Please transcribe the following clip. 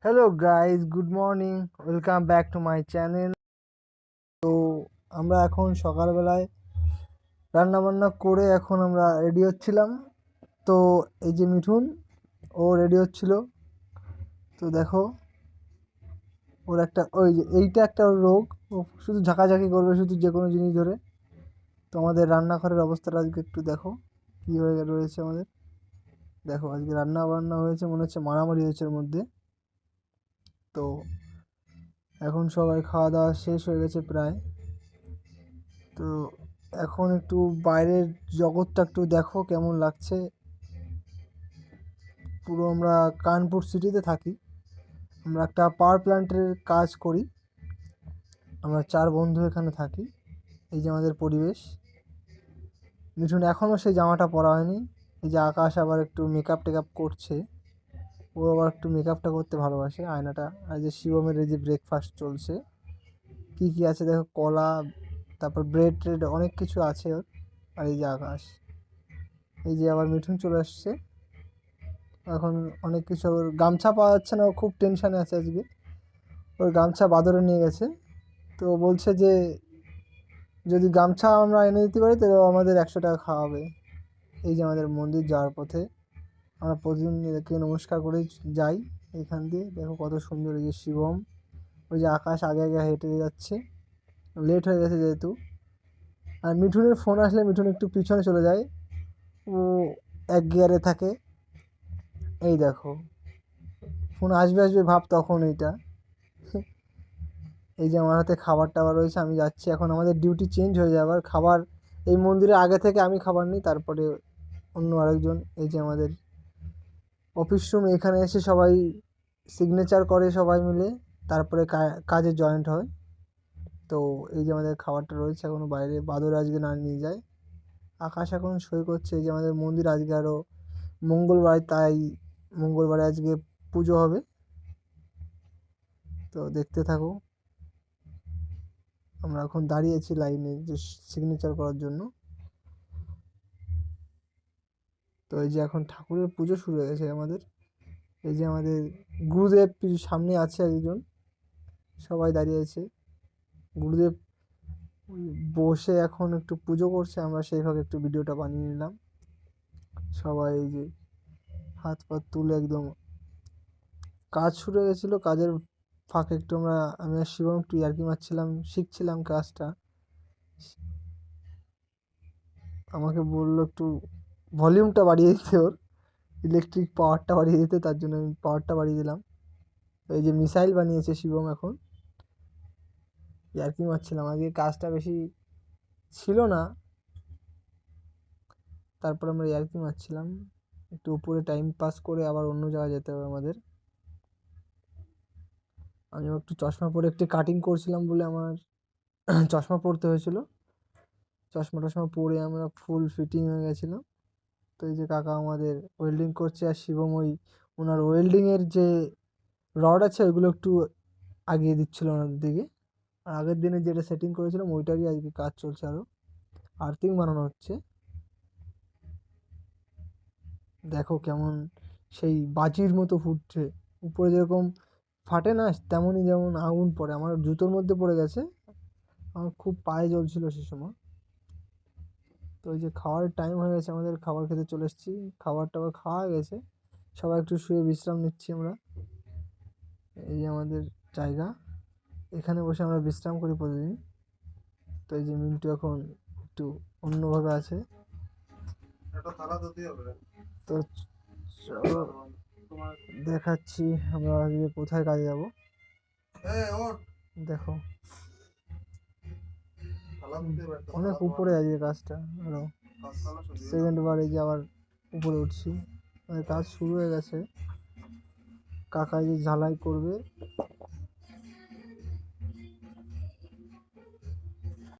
Hello guys, good morning. Welcome back to my channel. তো আমরা এখন সকালবেলায় রান্নাবান্না করে এখন আমরা রেডি হচ্ছিলাম। তো এই যে মিঠুন, ও রেডি হচ্ছিল। তো দেখো, ওর একটা ওই যে এইটা একটা ওর রোগ, ও শুধু ঝাঁকাঝাঁকি করবে শুধু যে কোনো জিনিস ধরে। তো আমাদের রান্নাঘরের অবস্থাটা আজকে একটু দেখো কী হয়ে রয়েছে আমাদের। দেখো আজকে রান্না বান্না হয়েছে, মনে হচ্ছে মারামারি হয়েছে এর মধ্যে। তো এখন সবাই খাওয়া দাওয়া শেষ হয়ে গেছে প্রায়। তো এখন একটু বাইরের জগৎটা একটু দেখো কেমন লাগছে। পুরো আমরা কানপুর সিটিতে থাকি, আমরা একটা পাওয়ার প্ল্যান্টের কাজ করি। আমরা 4 বন্ধু এখানে থাকি। এই যে আমাদের পরিবেশ। মিঠুন এখনও সেই জামাটা পরা হয়নি। এই যে আকাশ আবার একটু মেকআপ টেকআপ করছে, ও আবার একটু মেকআপটা করতে ভালোবাসে আয়নাটা। আর যে শিবমের এই যে ব্রেকফাস্ট চলছে, কী কী আছে দেখো, কলা, তারপর ব্রেড ট্রেড অনেক কিছু আছে ওর। আর এই যে আকাশ, এই যে আবার মিঠুন চলে আসছে। এখন অনেক কিছু, ওর গামছা পাওয়া যাচ্ছে না, ও খুব টেনশানে আছে আজকে। ওর গামছা বাদরে নিয়ে গেছে। তো ও বলছে যে যদি গামছা আমরা এনে দিতে পারি তো আমাদের 100 টাকা খাওয়াবে। এই যে আমাদের মন্দির যাওয়ার পথে আমরা প্রতিদিন একে নমস্কার করেই যাই। এখান দিয়ে দেখো কত সুন্দর এই যে শিবম, ওই যে আকাশ আগে আগে হেঁটে যাচ্ছে, লেট হয়ে গেছে যেহেতু। আর মিঠুনের ফোন আসলে মিঠুন একটু পিছনে চলে যায়, ও এক গিয়ারে থাকে। এই দেখো, ফোন আসবে আসবে ভাব তখন এইটা। এই যে আমার হাতে খাবার টাবার রয়েছে, আমি যাচ্ছি এখন। আমাদের ডিউটি চেঞ্জ হয়ে যাবে, আবার খাবার এই মন্দিরে আগে থেকে আমি খাবার নিই, তারপরে অন্য আরেকজন। এই যে আমাদের অফিস রুম, এখানে এসে সবাই সিগনেচার করে সবাই মিলে, তারপরে কাজে জয়েন্ট হয়। তো এই যে আমাদের খাবারটা রয়েছে এখনও বাইরে, বাদর আজকে না নিয়ে যায়। আকাশ এখন সই করছে। এই যে আমাদের মন্দির আজকে আরও মঙ্গলবার, তাই মঙ্গলবারে আজকে পুজো হবে। তো দেখতে থাকো। আমরা এখন দাঁড়িয়েছি লাইনে যে সিগনেচার করার জন্য। তো এই যে এখন ঠাকুরের পুজো শুরু হয়ে গেছে আমাদের। এই যে আমাদের গুরুদেব সামনে আছে একজন, সবাই দাঁড়িয়ে আছে। গুরুদেব বসে এখন একটু পুজো করছে, আমরা সেইভাবে একটু ভিডিওটা বানিয়ে নিলাম। সবাই এই যে হাত পা তুলে একদম। কাজ শুরু হয়ে গেছিলো, কাজের ফাঁকে একটু আমি আর শিবম একটু ইয়ার্কি মারছিলাম, শিখছিলাম কাজটা। আমাকে বললো একটু ভলিউমটা বাড়িয়ে দিতে, ওর ইলেকট্রিক পাওয়ারটা বাড়িয়ে দিতে, তার জন্য আমি পাওয়ারটা বাড়িয়ে দিলাম। এই যে মিসাইল বানিয়েছে শিবম এখন। ইয়ার্কি মারছিলাম, আজকে কাজটা বেশি ছিল না, তারপর আমরা ইয়ার্কি মারছিলাম। একটু উপরে টাইম পাস করে আবার অন্য জায়গায় যেতে হবে আমাদের। আমি একটু চশমা পরে একটু কাটিং করছিলাম বলে আমার চশমা পরতে হয়েছিল। চশমা টশমা পরে আমরা ফুল ফিটিং হয়ে গেছিলো। তো এই যে কাকা আমাদের ওয়েল্ডিং করছে, আর শিবম ওই ওনার ওয়েল্ডিংয়ের যে রড আছে ওইগুলো একটু আগিয়ে দিচ্ছিলো ওনার দিকে। আর আগের দিনে যেটা সেটিং করেছিলাম ওইটারই আজকে কাজ চলছে, আরও আর্থিং বানানো হচ্ছে। দেখো কেমন সেই বাজির মতো ফুটছে, উপরে যেরকম ফাটে না তেমনই যেমন আগুন পড়ে। আমার জুতোর মধ্যে পড়ে গেছে, আমার খুব পায়ে জ্বলছিল সে সময়। তো ওই যে খাওয়ার টাইম হয়ে গেছে আমাদের, খাবার খেতে চলে এসেছি। খাবার টাবার খাওয়া হয়ে গেছে, সবাই একটু শুয়ে বিশ্রাম নিচ্ছি আমরা। এই যে আমাদের জায়গা, এখানে বসে আমরা বিশ্রাম করি প্রতিদিন। তো এই যে মিন্টু এখন একটু অন্যভাবে আছে। তো চলো দেখাচ্ছি আমরা আজকে কোথায় কাজে যাব। দেখো অনেক উপরে আজকে কাজটা, আরো সেকেন্ড বার এই যে আবার উপরে উঠছি। কাজ শুরু হয়ে গেছে, কাকা যে ঝালাই করবে